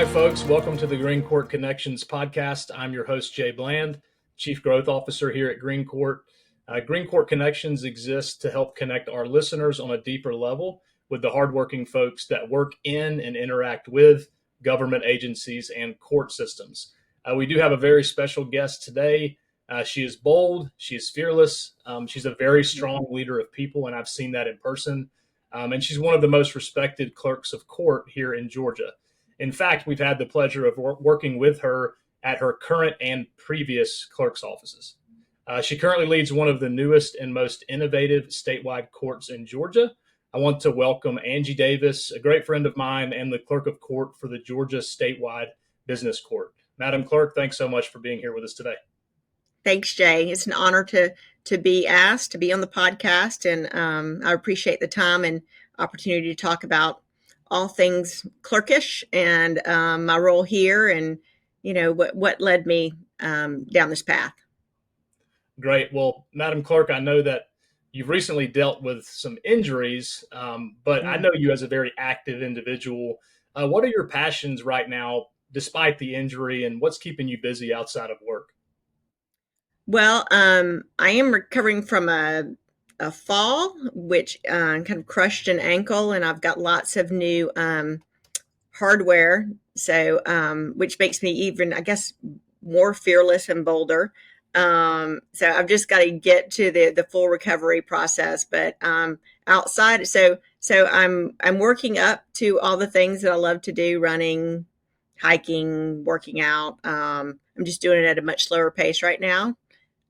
folks. Welcome to the GreenCourt Connections podcast. I'm your host, Jay Bland, Chief Growth Officer here at GreenCourt. GreenCourt Connections exists to help connect our listeners on a deeper level with the hardworking folks that work in and interact with government agencies and court systems. We do have a very special guest today. She is bold. She is fearless. She's a very strong leader of people, and I've seen that in person. And she's one of the most respected clerks of court here in Georgia. In fact, we've had the pleasure of working with her at her current and previous clerk's offices. She currently leads one of the newest and most innovative statewide courts in Georgia. I want to welcome Angie Davis, a great friend of mine and the clerk of court for the Georgia Statewide Business Court. Madam Clerk, thanks so much for being here with us today. Thanks, Jay. It's an honor to be asked to be on the podcast, and I appreciate the time and opportunity to talk about all things clerkish and my role here, and what led me down this path. Great. Well, Madam Clerk, I know that you've recently dealt with some injuries, but I know you as a very active individual. What are your passions right now, despite the injury, and what's keeping you busy outside of work? Well, I am recovering from a fall, which kind of crushed an ankle, and I've got lots of new hardware, so which makes me even, I guess, more fearless and bolder. So I've just got to get to the full recovery process, but outside, so I'm working up to all the things that I love to do: running, hiking, working out. I'm just doing it at a much slower pace right now.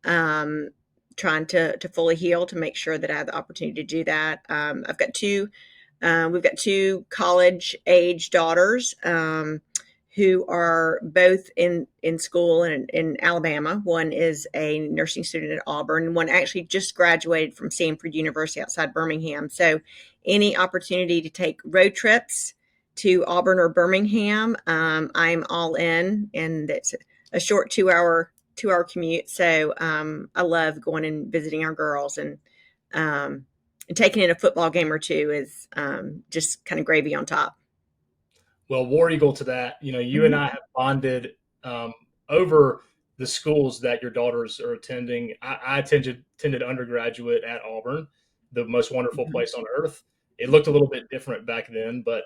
Trying to fully heal to make sure that I have the opportunity to do that. We've got two college age daughters, who are both in school in Alabama. One is a nursing student at Auburn. One actually just graduated from Samford University outside Birmingham. So any opportunity to take road trips to Auburn or Birmingham, I'm all in, and it's a short 2-hour commute. So I love going and visiting our girls, and taking in a football game or two is just kind of gravy on top. Well, War Eagle to that, you and I have bonded over the schools that your daughters are attending. I attended undergraduate at Auburn, the most wonderful place on earth. It looked a little bit different back then, but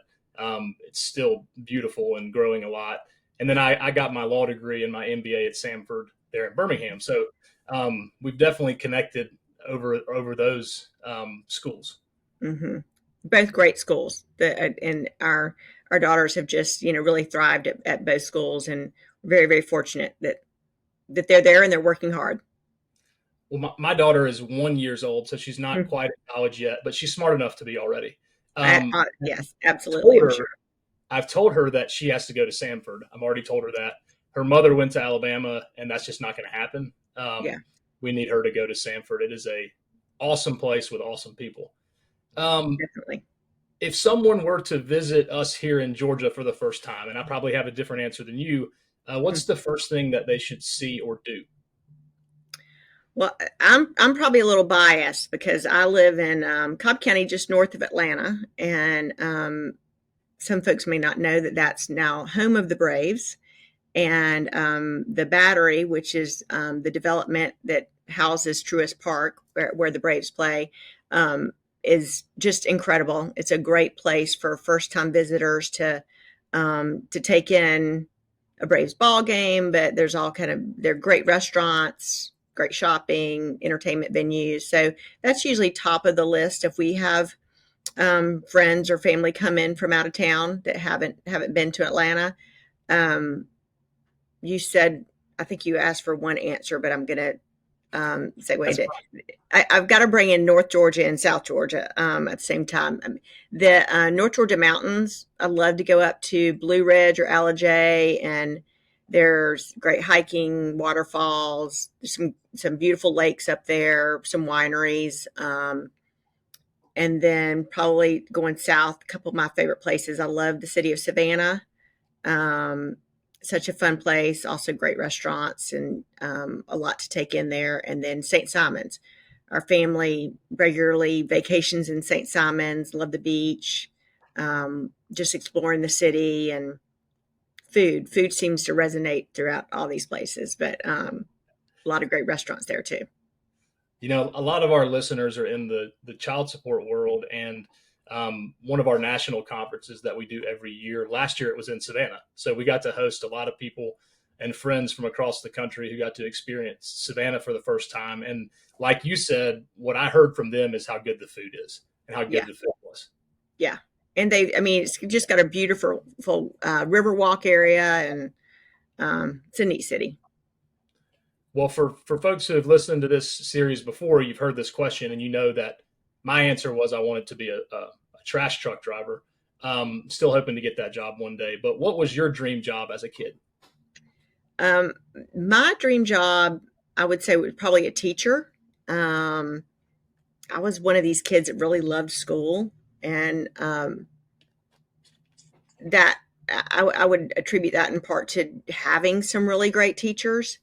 it's still beautiful and growing a lot. And then I got my law degree and my MBA at Samford there in Birmingham. So we've definitely connected over those schools. Mm-hmm. Both great schools, and our daughters have just really thrived at both schools, and very, very fortunate that they're there and they're working hard. Well, my daughter is 1 year old, so she's not quite in college yet, but she's smart enough to be already. Yes, absolutely. I've told her that she has to go to Samford. I've already told her that. Her mother went to Alabama, and that's just not going to happen. We need her to go to Samford. It is a awesome place with awesome people. Definitely. If someone were to visit us here in Georgia for the first time, and I probably have a different answer than you, what's the first thing that they should see or do? Well, I'm probably a little biased because I live in Cobb County, just north of Atlanta, and some folks may not know that that's now home of the Braves. And the Battery, which is the development that houses Truist Park, where the Braves play, is just incredible. It's a great place for first-time visitors to take in a Braves ball game. But there's they're great restaurants, great shopping, entertainment venues. So that's usually top of the list if we have friends or family come in from out of town that haven't been to Atlanta. You said, I think you asked for one answer, but I'm going to segue. I've got to bring in North Georgia and South Georgia at the same time. The North Georgia mountains, I love to go up to Blue Ridge or Allijay, and there's great hiking, waterfalls, some beautiful lakes up there, some wineries. And then probably going south, a couple of my favorite places. I love the city of Savannah. Such a fun place, also great restaurants, and a lot to take in there. And then St. Simons. Our family regularly vacations in St. Simons, love the beach, just exploring the city and Food seems to resonate throughout all these places, but a lot of great restaurants there too. A lot of our listeners are in the child support world, and one of our national conferences that we do every year. Last year it was in Savannah, so we got to host a lot of people and friends from across the country who got to experience Savannah for the first time. And like you said, what I heard from them is how good the food is and how good Yeah, the food was. yeah, and it's just got a beautiful Riverwalk area, and it's a neat city. Well, for folks who have listened to this series before, you've heard this question, and you know that my answer was I wanted to be a trash truck driver. Still hoping to get that job one day. But what was your dream job as a kid? My dream job, I would say, was probably a teacher. I was one of these kids that really loved school, and that I would attribute that in part to having some really great teachers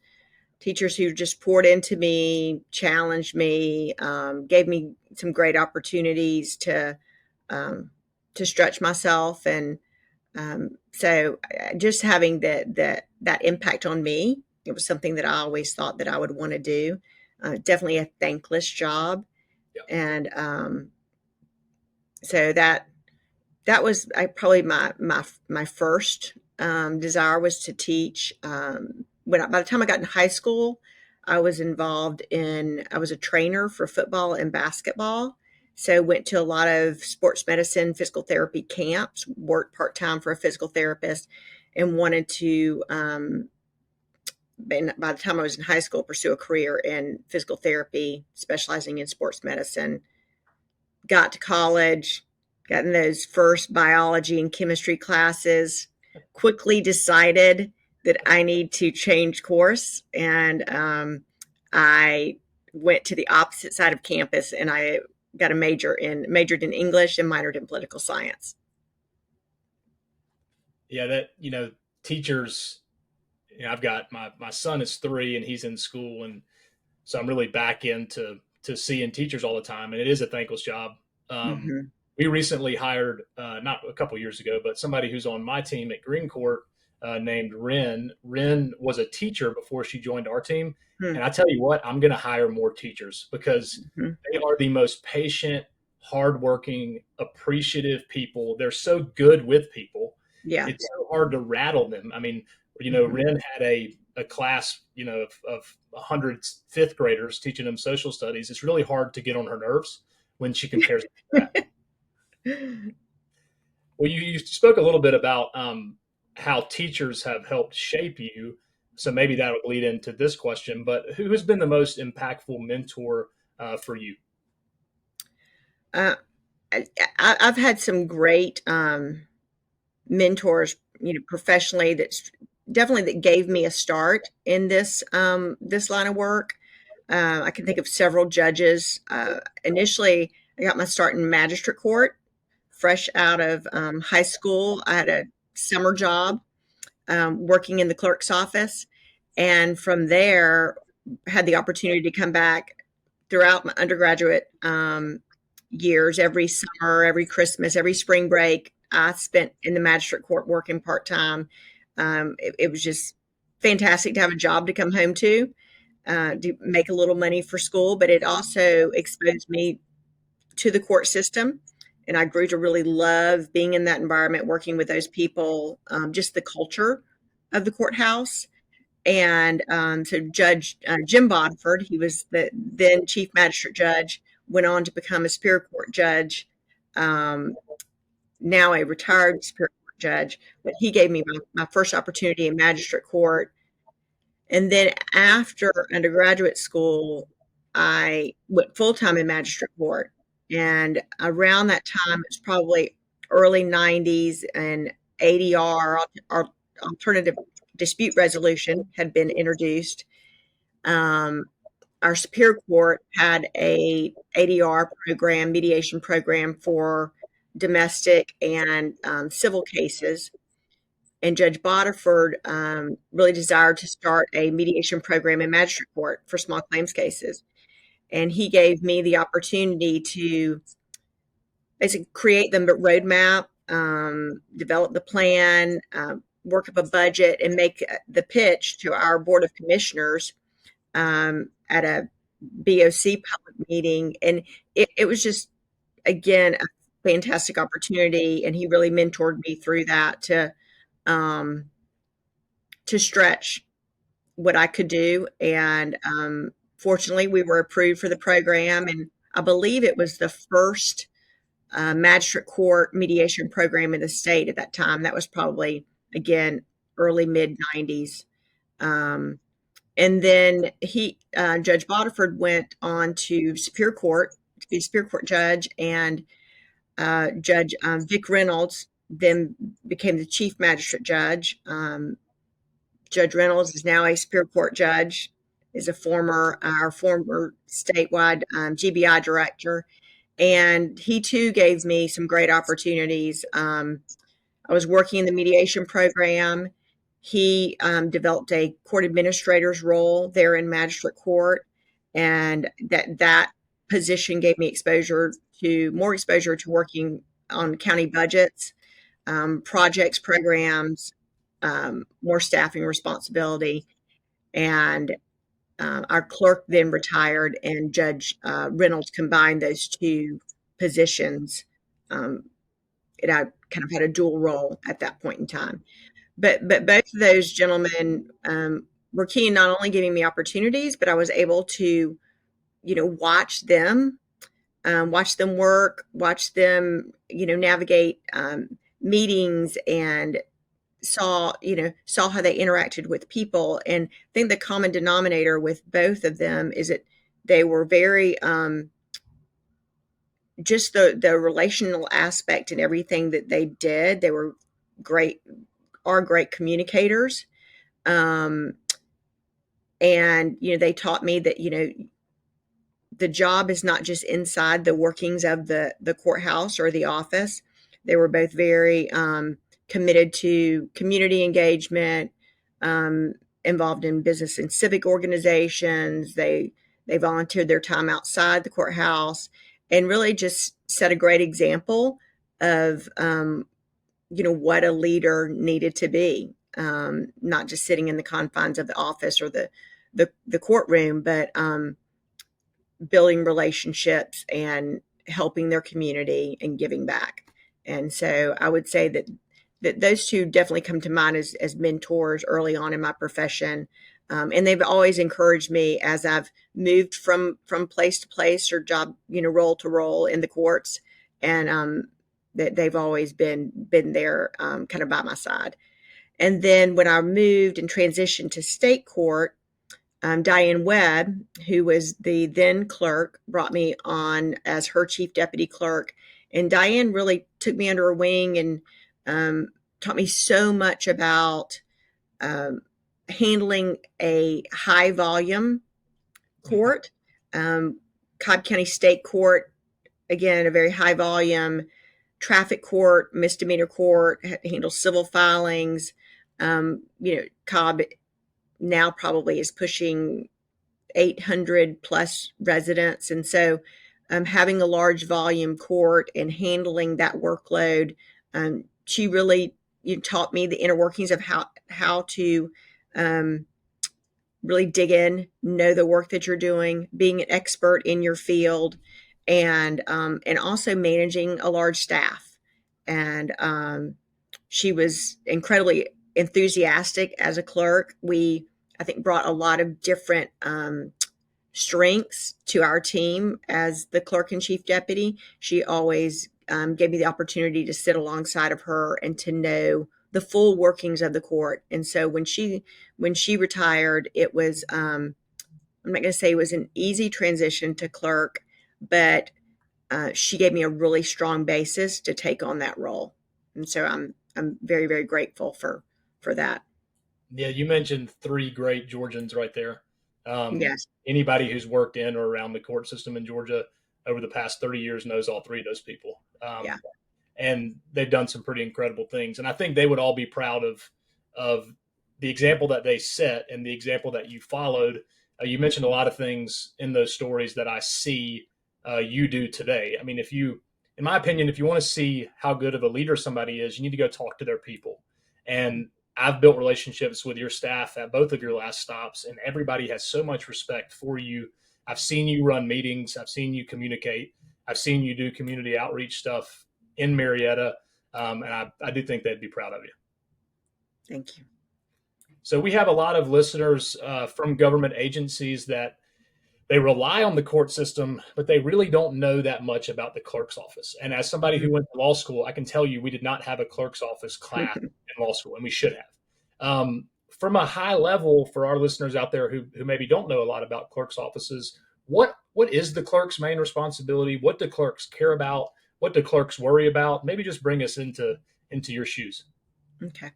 who just poured into me, challenged me, gave me some great opportunities to stretch myself, and so just having that impact on me, it was something that I always thought that I would want to do. Definitely a thankless job, Yeah. and so that was probably my first desire was to teach. By the time I got in high school, I was a trainer for football and basketball. So went to a lot of sports medicine, physical therapy camps, worked part-time for a physical therapist, and wanted to, by the time I was in high school, pursue a career in physical therapy, specializing in sports medicine. Got to college, got in those first biology and chemistry classes, quickly decided that I need to change course. And I went to the opposite side of campus, and I got majored in English and minored in political science. Yeah, teachers, I've got my son is 3 and he's in school. And so I'm really back into seeing teachers all the time. And it is a thankless job. Mm-hmm. We recently hired, not a couple years ago, but somebody who's on my team at GreenCourt named Ren. Ren was a teacher before she joined our team. Mm-hmm. And I tell you what, I'm going to hire more teachers because they are the most patient, hardworking, appreciative people. They're so good with people. Yeah. It's so hard to rattle them. I mean, Ren had a class, of 100 fifth graders teaching them social studies. It's really hard to get on her nerves when she compares it to that. Well, you spoke a little bit about how teachers have helped shape you. So maybe that would lead into this question, but who has been the most impactful mentor for you? I've had some great mentors, professionally, that gave me a start in this line of work. I can think of several judges. Initially, I got my start in magistrate court, fresh out of high school. I had a summer job working in the clerk's office, and from there, had the opportunity to come back throughout my undergraduate years. Every summer, every Christmas, every spring break, I spent in the magistrate court working part-time. It was just fantastic to have a job to come home to make a little money for school, but it also exposed me to the court system. And I grew to really love being in that environment, working with those people, just the culture of the courthouse. And so Judge Jim Bodford, he was the then chief magistrate judge, went on to become a Superior Court judge, now a retired Superior Court judge. But he gave me my first opportunity in magistrate court. And then after undergraduate school, I went full-time in magistrate court. And around that time, it's probably early 90s, and ADR, or alternative dispute resolution, had been introduced. Our Superior Court had a ADR program, mediation program for domestic and civil cases. And Judge Bodford really desired to start a mediation program in magistrate court for small claims cases. And he gave me the opportunity to basically create the roadmap, develop the plan, work up a budget and make the pitch to our Board of Commissioners at a BOC public meeting. And it was just, again, a fantastic opportunity. And he really mentored me through that um, to stretch what I could do. And fortunately, we were approved for the program. And I believe it was the first magistrate court mediation program in the state at that time. That was probably, again, early mid 90s. Um, and then Judge Bodiford went on to Superior Court to be Superior Court judge, and Judge Vic Reynolds then became the chief magistrate judge. Judge Reynolds is now a Superior Court judge, is our former statewide GBI director, and he too gave me some great opportunities. I was working in the mediation program. He developed a court administrator's role there in magistrate court, and that position gave me more exposure to working on county budgets, projects, programs, more staffing responsibility. And our clerk then retired, and Judge Reynolds combined those two positions. And I kind of had a dual role at that point in time. But both of those gentlemen were key in not only giving me opportunities, but I was able to, watch them work, watch them, navigate meetings, and saw how they interacted with people. And I think the common denominator with both of them is that they were very just the relational aspect and everything that they did. They were great communicators. And they taught me that the job is not just inside the workings of the courthouse or the office. They were both very committed to community engagement, involved in business and civic organizations. They volunteered their time outside the courthouse, and really just set a great example of what a leader needed to be, not just sitting in the confines of the office or the courtroom, but building relationships and helping their community and giving back. And so I would say that those two definitely come to mind as mentors early on in my profession. And they've always encouraged me as I've moved from place to place or job, role to role in the courts. And that they've always been there kind of by my side. And then when I moved and transitioned to state court, Diane Webb, who was the then clerk, brought me on as her chief deputy clerk. And Diane really took me under her wing and taught me so much about handling a high volume court. Cobb County State Court, again, a very high volume traffic court, misdemeanor court, handles civil filings. Cobb now probably is pushing 800 plus residents. And so having a large volume court and handling that workload, she really taught me the inner workings of how to really dig in, know the work that you're doing, being an expert in your field, and also managing a large staff. And she was incredibly enthusiastic as a clerk. We, I think, brought a lot of different strengths to our team as the clerk and chief deputy. She always gave me the opportunity to sit alongside of her and to know the full workings of the court. And so when she retired, it was I'm not going to say it was an easy transition to clerk, but she gave me a really strong basis to take on that role. And so I'm very, very grateful for that. Yeah, you mentioned three great Georgians right there. Yes. Anybody who's worked in or around the court system in Georgia over the past 30 years knows all three of those people. Yeah. And they've done some pretty incredible things. And I think they would all be proud of the example that they set and the example that you followed. You mentioned a lot of things in those stories that I see you do today. I mean, in my opinion, if you want to see how good of a leader somebody is, you need to go talk to their people. And I've built relationships with your staff at both of your last stops, and everybody has so much respect for you. I've seen you run meetings. I've seen you communicate. I've seen you do community outreach stuff in Marietta. And I do think they'd be proud of you. Thank you. So we have a lot of listeners from government agencies that they rely on the court system, but they really don't know that much about the clerk's office. And as somebody who went to law school, I can tell you we did not have a clerk's office class in law school, and we should have. From a high level, for our listeners out there who maybe don't know a lot about clerk's offices, what is the clerk's main responsibility? What do clerks care about? What do clerks worry about? Maybe just bring us into your shoes. Okay.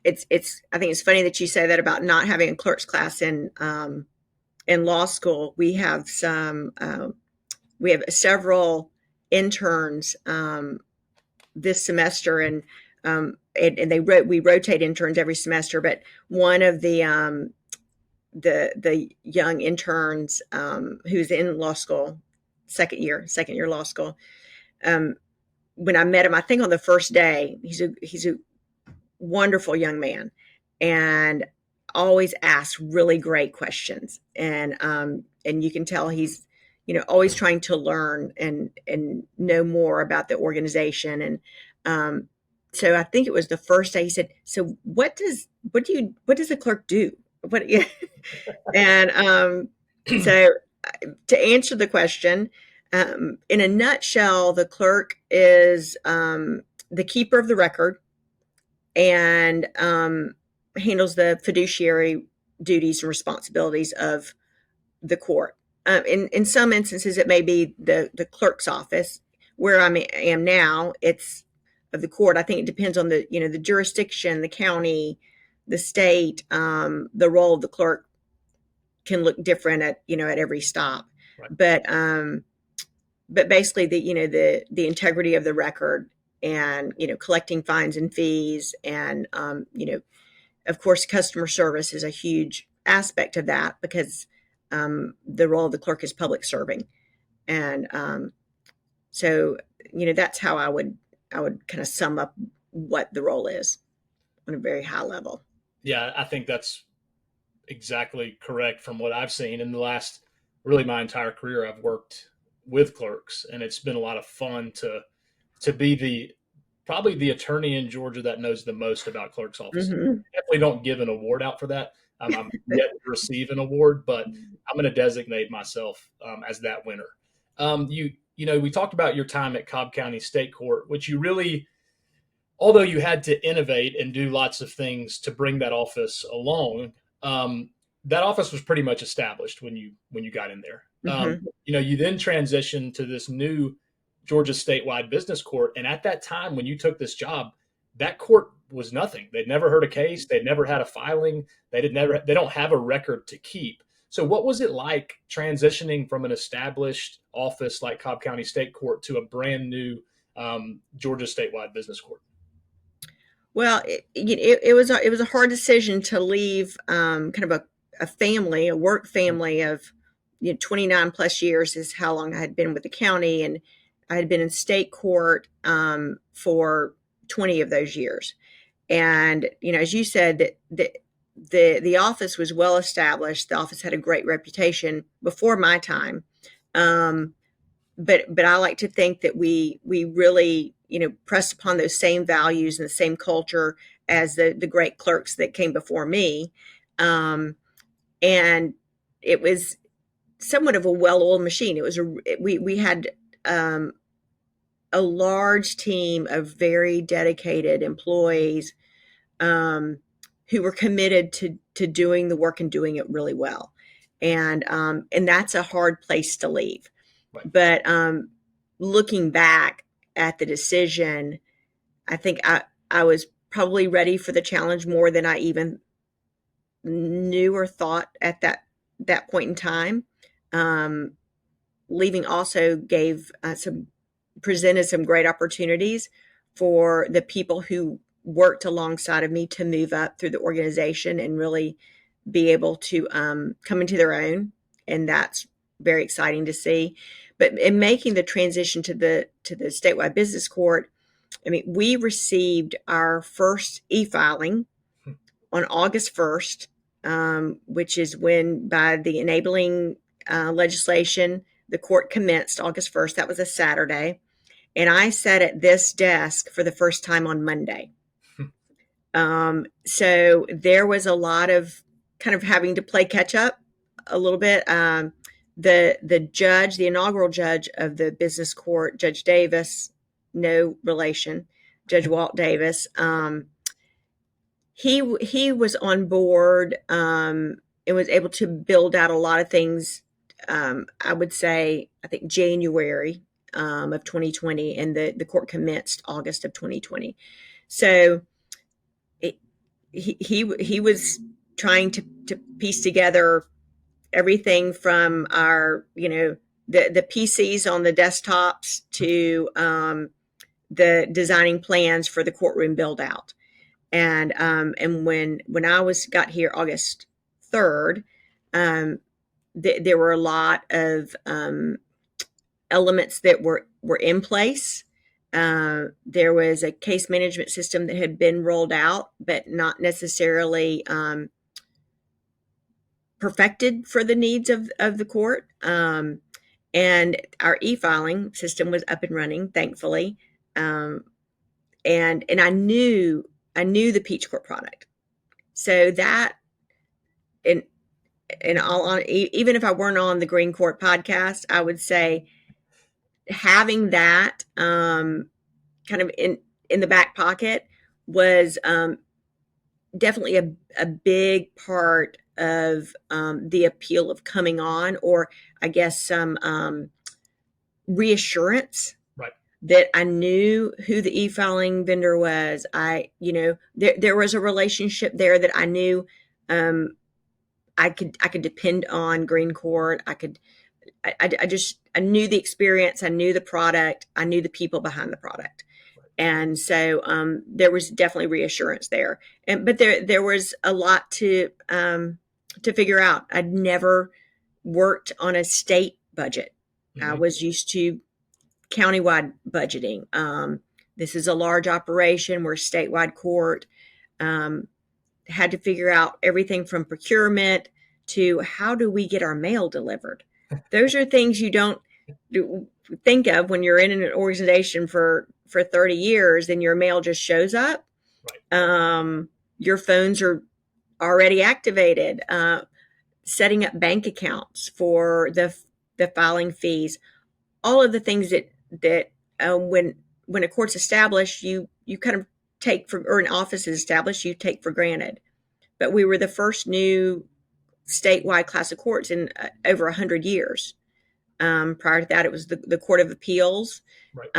I think it's funny that you say that about not having a clerk's class in law school. We have several interns this semester, and we rotate interns every semester. But one of the young interns who's in law school, second year law school. When I met him, I think on the first day, he's a wonderful young man, and always asks really great questions. And you can tell he's, always trying to learn and know more about the organization. And so I think it was the first day he said, "So what does a clerk do?" And so to answer the question, in a nutshell, the clerk is the keeper of the record and handles the fiduciary duties and responsibilities of the court. In some instances, it may be the clerk's office. Where I am now, it's of the court. I think it depends on the jurisdiction, the county, the state. The role of the clerk can look different at every stop. Right. But basically the integrity of the record and collecting fines and fees, and of course customer service is a huge aspect of that, because the role of the clerk is public serving. And so that's how I would kind of sum up what the role is on a very high level. Yeah, I think that's exactly correct. From what I've seen in the last, really my entire career, I've worked with clerks, and it's been a lot of fun to be probably the attorney in Georgia that knows the most about clerk's office. Mm-hmm. Definitely don't give an award out for that. I'm yet to receive an award, but I'm going to designate myself as that winner. We talked about your time at Cobb County State Court, which you really, although you had to innovate and do lots of things to bring that office along, that office was pretty much established when you got in there. Mm-hmm. You then transitioned to this new Georgia statewide business court. And at that time, when you took this job, that court was nothing. They'd never heard a case. They'd never had a filing. They don't have a record to keep. So what was it like transitioning from an established office like Cobb County State Court to a brand new Georgia statewide business court? Well, it was a hard decision to leave kind of a family, a work family of 29 plus years is how long I had been with the county, and I had been in state court for 20 of those years. And as you said, the office was well established. The office had a great reputation before my time, but I like to think that we really pressed upon those same values and the same culture as the great clerks that came before me, and it was somewhat of a well-oiled machine. It was we had a large team of very dedicated employees who were committed to doing the work and doing it really well. And that's a hard place to leave. Right. But looking back at the decision, I think I was probably ready for the challenge more than I even knew or thought at that point in time. Leaving also presented some great opportunities for the people who worked alongside of me to move up through the organization and really be able to come into their own. And that's very exciting to see. But in making the transition to the statewide business court, we received our first e-filing on August 1st, which is when, by the enabling legislation, the court commenced August 1st. That was a Saturday. And I sat at this desk for the first time on Monday. So there was a lot of kind of having to play catch up a little bit. The judge, the inaugural judge of the business court, Judge Davis, no relation, Judge Walt Davis, he was on board and was able to build out a lot of things. I would say, I think January of 2020, and the court commenced August of 2020. So he was trying to piece together everything from our, the PCs on the desktops to the designing plans for the courtroom build out. And when I got here August 3rd, there were a lot of elements that were in place. There was a case management system that had been rolled out, but not necessarily perfected for the needs of the court. And our e-filing system was up and running, thankfully. And I knew the Peach Court product. So that, in all even if I weren't on the GreenCourt podcast, I would say having that kind of in the back pocket was definitely a big part of the appeal of coming on, or I guess some reassurance, right, that I knew who the e-filing vendor was. There was a relationship there that I knew I could depend on GreenCourt. I knew the experience, I knew the product, I knew the people behind the product. And so there was definitely reassurance there. But there was a lot to figure out. I'd never worked on a state budget. Mm-hmm. I was used to countywide budgeting. This is a large operation. We're a statewide court. Had to figure out everything from procurement to how do we get our mail delivered. Those are things you don't think of when you're in an organization for 30 years and your mail just shows up. Right. Your phones are already activated. Setting up bank accounts for the filing fees. All of the things that when a court's established, you kind of take for, or an office is established, you take for granted. But we were the first new statewide class of courts in over 100 years. Prior to that, it was the Court of Appeals. Right.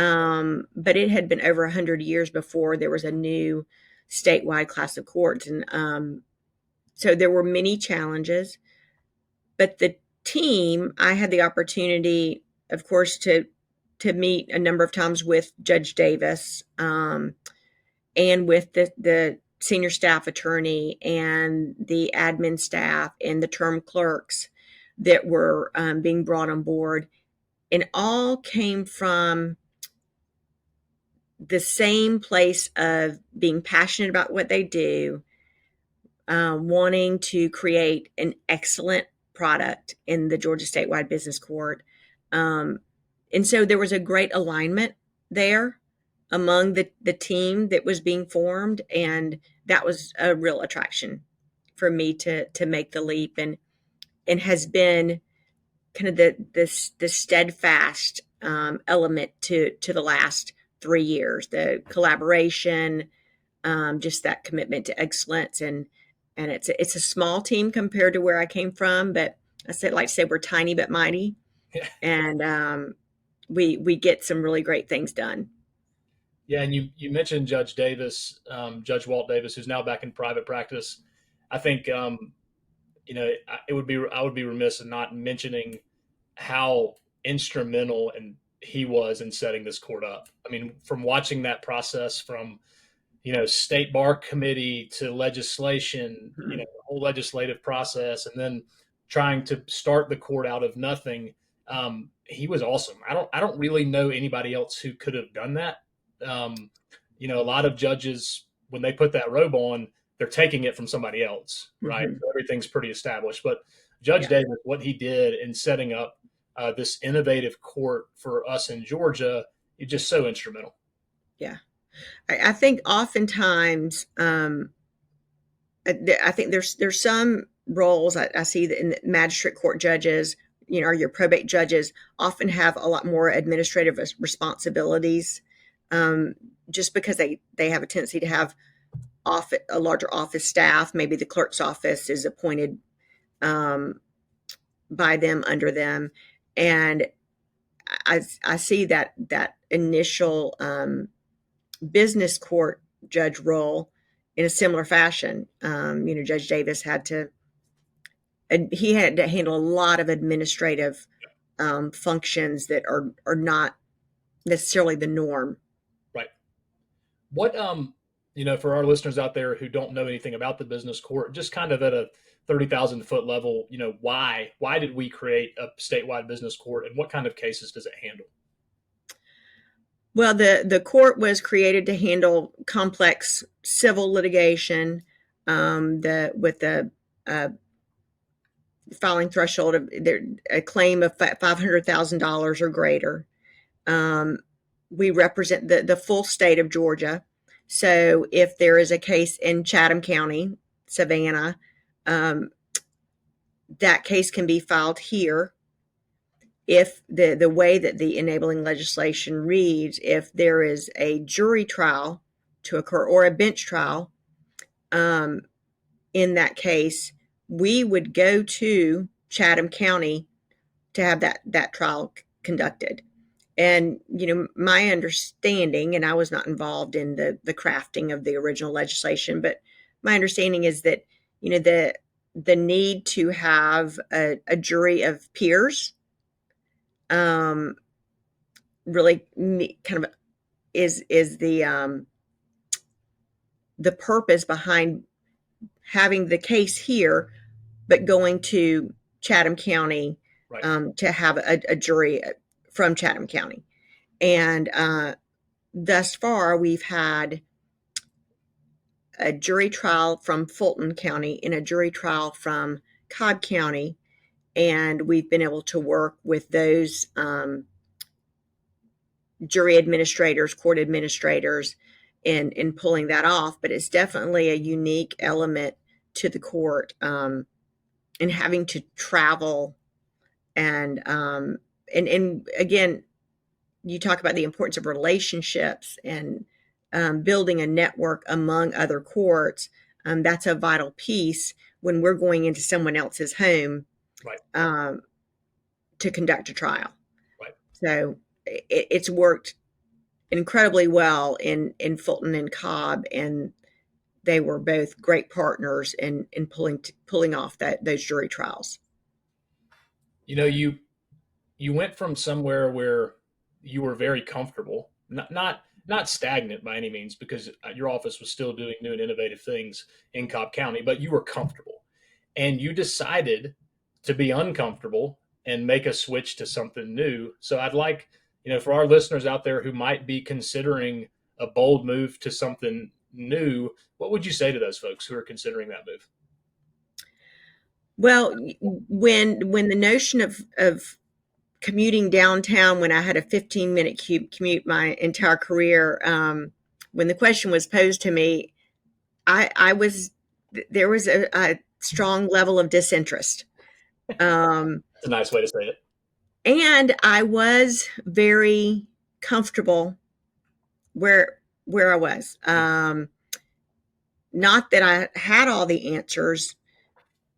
But it had been over 100 years before there was a new statewide class of courts. And so there were many challenges. But the team, I had the opportunity, of course, to meet a number of times with Judge Davis and with the senior staff attorney and the admin staff and the term clerks that were being brought on board. And all came from the same place of being passionate about what they do, wanting to create an excellent product in the Georgia Statewide Business Court. And so there was a great alignment there among the team that was being formed. And that was a real attraction for me to make the leap, and has been kind of the steadfast element to the last 3 years, the collaboration, just that commitment to excellence. And it's a small team compared to where I came from, but like to say we're tiny but mighty. Yeah. And we get some really great things done. Yeah, and you mentioned Judge Davis, Judge Walt Davis, who's now back in private practice. I think I would be remiss in not mentioning how instrumental he was in setting this court up. I mean, from watching that process from state bar committee to legislation, Mm-hmm. The whole legislative process, and then trying to start the court out of nothing. He was awesome. I don't really know anybody else who could have done that. A lot of judges, when they put that robe on, they're taking it from somebody else, right? Mm-hmm. So everything's pretty established. But Judge Davis, what he did in setting up this innovative court for us in Georgia is just so instrumental. Yeah. I think oftentimes, I think there's some roles I see that in the magistrate court judges, or your probate judges often have a lot more administrative responsibilities, just because they have a tendency to have a larger office staff. Maybe the clerk's office is appointed by them, under them, and I see that initial business court judge role in a similar fashion. Judge Davis had to handle a lot of administrative functions that are not necessarily the norm. Right. What for our listeners out there who don't know anything about the business court, just kind of at a 30,000 foot level, why did we create a statewide business court, and what kind of cases does it handle? Well, the court was created to handle complex civil litigation, with the filing threshold of a claim of $500,000 or greater. We represent the full state of Georgia. So if there is a case in Chatham County, Savannah, that case can be filed here. If the way that the enabling legislation reads, if there is a jury trial to occur or a bench trial, in that case, we would go to Chatham County to have that trial conducted. And, my understanding, and I was not involved in the crafting of the original legislation, but my understanding is that, the need to have a jury of peers really kind of is the purpose behind having the case here, but going to Chatham County, right, to have a jury from Chatham County. And thus far, we've had a jury trial from Fulton County and a jury trial from Cobb County, and we've been able to work with those jury administrators, court administrators, in pulling that off. But it's definitely a unique element to the court, and having to travel, and again, you talk about the importance of relationships and building a network among other courts. That's a vital piece when we're going into someone else's home, right, to conduct a trial. Right. So it's worked incredibly well in Fulton and Cobb, and they were both great partners in pulling off those jury trials. You went from somewhere where you were very comfortable, not stagnant by any means, because your office was still doing new and innovative things in Cobb County, but you were comfortable, and you decided to be uncomfortable and make a switch to something new. So I'd like, for our listeners out there who might be considering a bold move to something new, what would you say to those folks who are considering that move? Well, when the notion of commuting downtown, when I had a 15-minute commute my entire career, when the question was posed to me, there was a strong level of disinterest. It's a nice way to say it. And I was very comfortable where I was. Not that I had all the answers,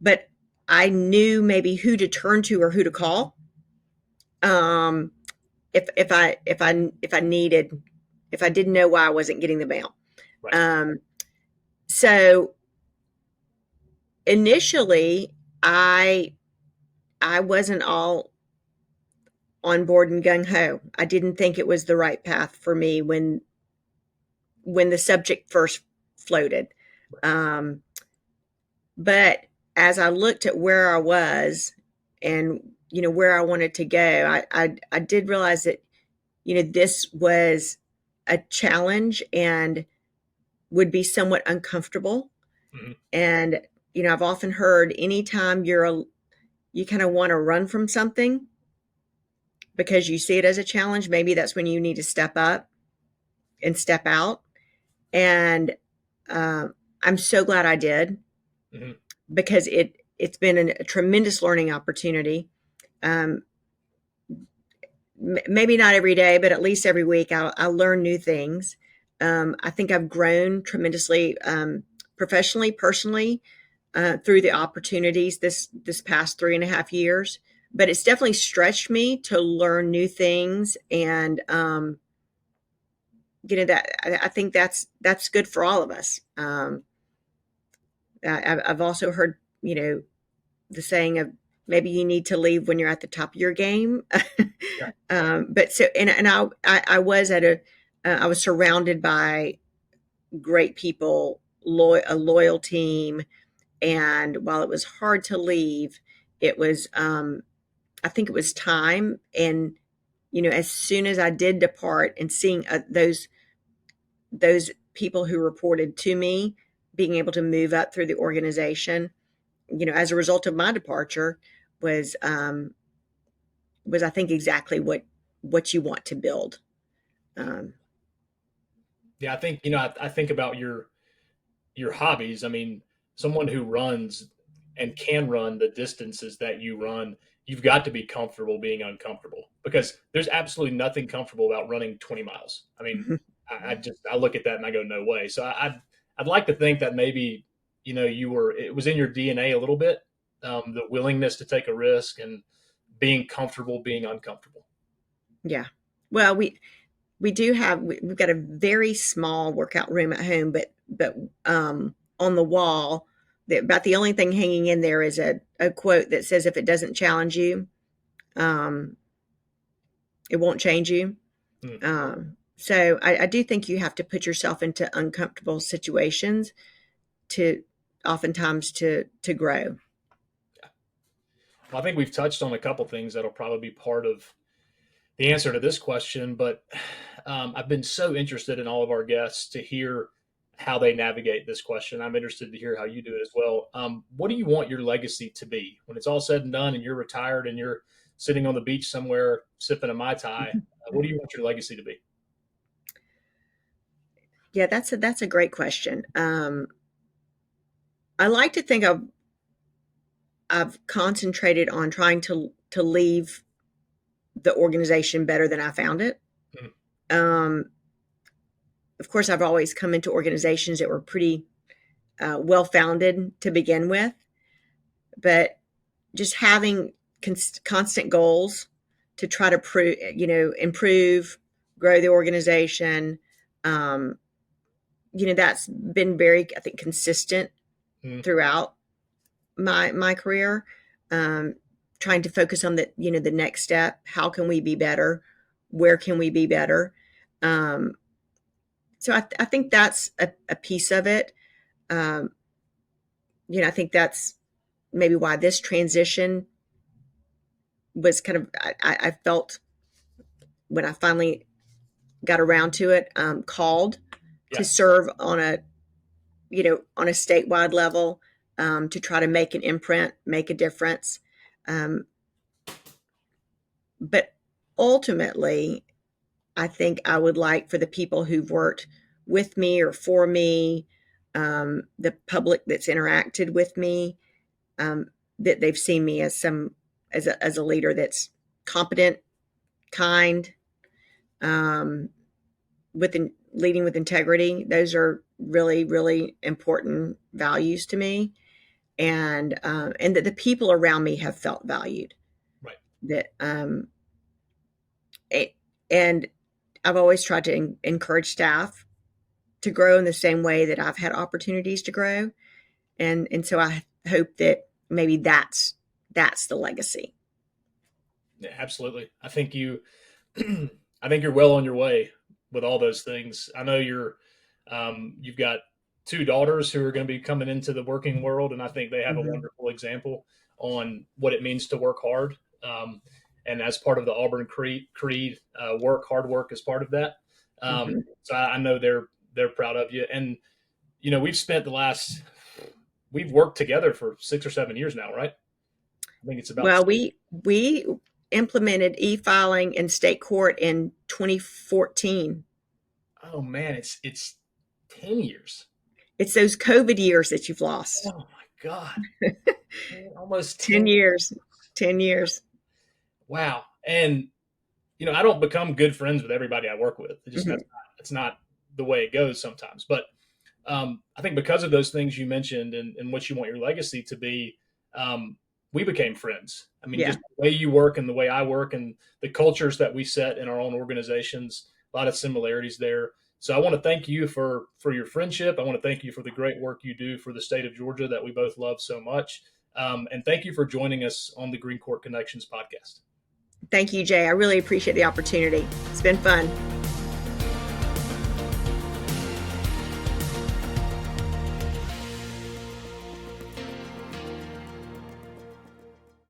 but I knew maybe who to turn to or who to call. If I didn't know why I wasn't getting the mail. Right. So initially I wasn't all on board and gung ho. I didn't think it was the right path for me when the subject first floated. But as I looked at where I was and, where I wanted to go, I did realize that, this was a challenge and would be somewhat uncomfortable. Mm-hmm. And, I've often heard anytime you kind of want to run from something because you see it as a challenge, maybe that's when you need to step up and step out. And I'm so glad I did, Mm-hmm. because it's been a tremendous learning opportunity. Maybe not every day, but at least every week I'll learn new things. I think I've grown tremendously, professionally, personally, through the opportunities this past 3.5 years. But it's definitely stretched me to learn new things, and that I think that's good for all of us. I've also heard, the saying of maybe you need to leave when you're at the top of your game. Yeah. But so, and I was I was surrounded by great people, a loyal team. And while it was hard to leave, it was, I think it was time. And, as soon as I did depart, and seeing those people who reported to me being able to move up through the organization, as a result of my departure, was I think exactly what you want to build. Yeah, I think I think about your hobbies. I mean, someone who runs and can run the distances that you run, you've got to be comfortable being uncomfortable, because there's absolutely nothing comfortable about running 20 miles. I mean, I look at that and I go, no way. So I'd like to think that maybe it was in your DNA a little bit, the willingness to take a risk and being comfortable being uncomfortable. Yeah. Well, we've got a very small workout room at home, but on the wall, about the only thing hanging in there is a quote that says, "If it doesn't challenge you, um, it won't change you." So I do think you have to put yourself into uncomfortable situations to oftentimes to grow. Well, I think we've touched on a couple things that'll probably be part of the answer to this question, but I've been so interested in all of our guests to hear how they navigate this question. I'm interested to hear how you do it as well. What do you want your legacy to be when it's all said and done and you're retired and you're sitting on the beach somewhere sipping a Mai Tai? What do you want your legacy to be? Yeah, that's a great question. I like to think I've concentrated on trying to leave the organization better than I found it. Um, of course, I've always come into organizations that were pretty well founded to begin with, but just having constant goals to try to improve, grow the organization. Um, that's been very, I think, consistent throughout my career. Trying to focus on the next step. How can we be better? Where can we be better? So I think that's a piece of it. I think that's maybe why this transition was kind of, I felt when I finally got around to it, called to serve on a statewide level, to try to make an imprint, make a difference. But ultimately, I think I would like for the people who've worked with me or for me, the public that's interacted with me, that they've seen me as a leader that's competent, kind, leading with integrity. Those are really, really important values to me, and that the people around me have felt valued. Right. That and I've always tried to encourage staff to grow in the same way that I've had opportunities to grow. And so I hope that maybe that's the legacy. Yeah, absolutely. I think I think you're well on your way with all those things. I know you've got two daughters who are going to be coming into the working world, and I think they have a wonderful example on what it means to work hard. And as part of the Auburn Creed, hard work is part of that. So I know they're proud of you. And we've spent the last we've worked together for 6 or 7 years now, right? I think it's about. Well, we implemented e-filing in state court in 2014. Oh man, it's 10 years. It's those COVID years that you've lost. Oh my God. Almost 10 years. 10 years. Wow. And I don't become good friends with everybody I work with. It's not the way it goes sometimes. But I think because of those things you mentioned and what you want your legacy to be, we became friends. I mean, just the way you work and the way I work and the cultures that we set in our own organizations, a lot of similarities there. So I want to thank you for your friendship. I want to thank you for the great work you do for the state of Georgia that we both love so much. And thank you for joining us on the GreenCourt Connections podcast. Thank you, Jay. I really appreciate the opportunity. It's been fun.